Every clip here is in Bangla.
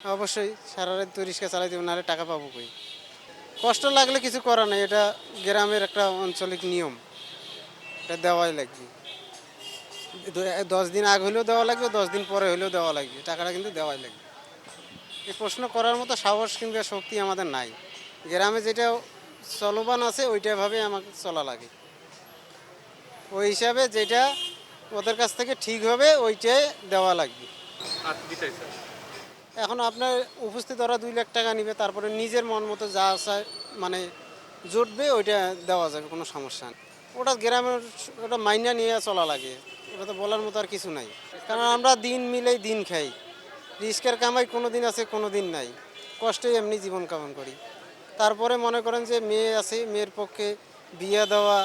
অবশ্যই সারা রাত তো রিক্সা চালাই দেবো, নাহলে টাকা পাবো কই? কষ্ট লাগলে কিছু করার নেই, এটা গ্রামের একটা আঞ্চলিক নিয়ম, এটা দেওয়াই লাগবে। 10 দিন আগ হলেও দেওয়া লাগবে, 10 দিন পরে হলেও দেওয়া লাগবে, টাকাটা কিন্তু দেওয়াই লাগবে। এই প্রশ্ন করার মতো সাহস কিংবা শক্তি আমাদের নাই। গ্রামে যেটা চলমান আছে ওইটাভাবে আমাকে চলা লাগে, ওই হিসাবে যেটা ওদের কাছ থেকে ঠিক হবে ওইটাই দেওয়া লাগবে। আচ্ছা, দিতেই স্যার। এখন আপনার উপস্থিত ওরা 2 লাখ টাকা নিবে, তারপরে নিজের মন মতো যা চায় মানে জুটবে ওইটা দেওয়া যাবে, কোনো সমস্যা নেই। ওটা গ্রামের, ওটা মাইনা নিয়ে চলা লাগে, ওটা তো বলার মতো আর কিছু নাই। কারণ আমরা দিন মিলেই দিন খাই, রিস্কের কামাই কোনো দিন আছে কোনো দিন নাই, কষ্টে এমনি জীবন কামন করি। তারপরে মনে করেন যে মেয়ে আছে, মেয়ের পক্ষে বিয়ে দেওয়া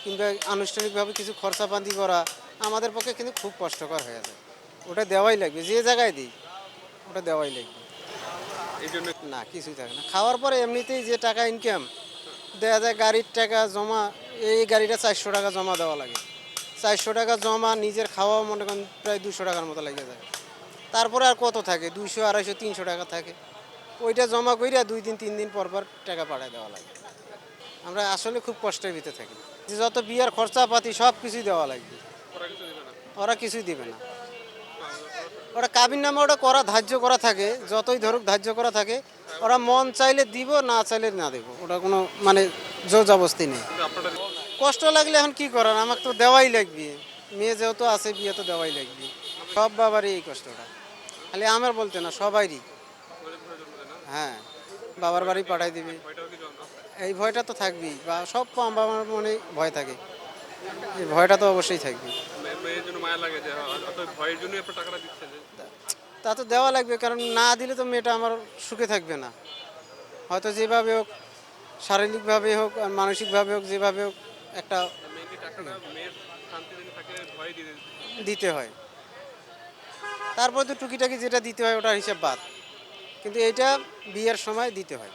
কিংবা আনুষ্ঠানিকভাবে কিছু খরচাপাতি করা আমাদের পক্ষে কিন্তু খুব কষ্টকর হয়ে যায়। ওটা দেওয়াই লাগবে, যে জায়গায় দিই ওটা দেওয়াই লাগবে। এই জন্য না কিছুই থাকে না, খাওয়ার পরে এমনিতেই যে টাকা ইনকাম দেখা যায়, গাড়ির টাকা জমা, এই গাড়িটা 400 টাকা জমা দেওয়া লাগে, 400 টাকা জমা, নিজের খাওয়া মনে করেন প্রায় 200 টাকার মতো লেগে যায়। তারপরে আর কত থাকে, 200, 250, 300 টাকা থাকে, ওইটা জমা কইরা 2 দিন 3 দিন পর পর টাকা পাঠায় দেওয়া লাগে। আমরা আসলে খুব কষ্টের ভিতরে থাকি, যে যত বিয়ার খরচাপাতি সব কিছুই দেওয়া লাগবে, ওরা কিছু দিবে না। ওরা কিছুই দিবে না। ওরা কাবিন নামে ওটা করা ধার্য করা থাকে, যতই ধরুক ধার্য করা থাকে, ওরা মন চাইলে দিব, না চাইলে না দেবো, ওটা কোনো মানে জোর জবস্তি নেই। কিন্তু আপনারা কষ্ট লাগলে এখন কি করার, আমাকে তো দেওয়াই লাগবে, মেয়ে যেহেতু আছে বিয়ে তো দেওয়াই লাগবে। সব বাবারই এই কষ্টটা, খালি আমার বলতে না, সবাইরই। গরিব ঘরে জন্ম দেয় না, হ্যাঁ, বাবার বাড়ি পাঠাই দিবি, ভয়টাও কি জন্ম আছে? এই ভয়টা তো থাকবেই, বা সব বাবার মনে ভয় থাকে, এই ভয়টা তো অবশ্যই থাকবে। মেয়ের জন্য মায়া লাগে যে অত ভয়ের জন্যই আপনার টাকাটা দিচ্ছেন যে। তা তো দেওয়া লাগবে, কারণ না দিলে তো মেয়েটা আমার সুখে থাকবে না। হয়তো যেভাবে হোক, শারীরিকভাবে হোক আর মানসিকভাবে হোক, যেভাবে হোক একটা মেয়েকে টাকাটা মেয়ের শান্তি দিনে থাকে ভয় দিয়ে দিচ্ছে। দিতে হয়। তারপর তো টুকিটাকি যেটা দিতে হয় ওটার হিসাব বাদ, কিন্তু এইটা বিয়ের সময় দিতে হয়।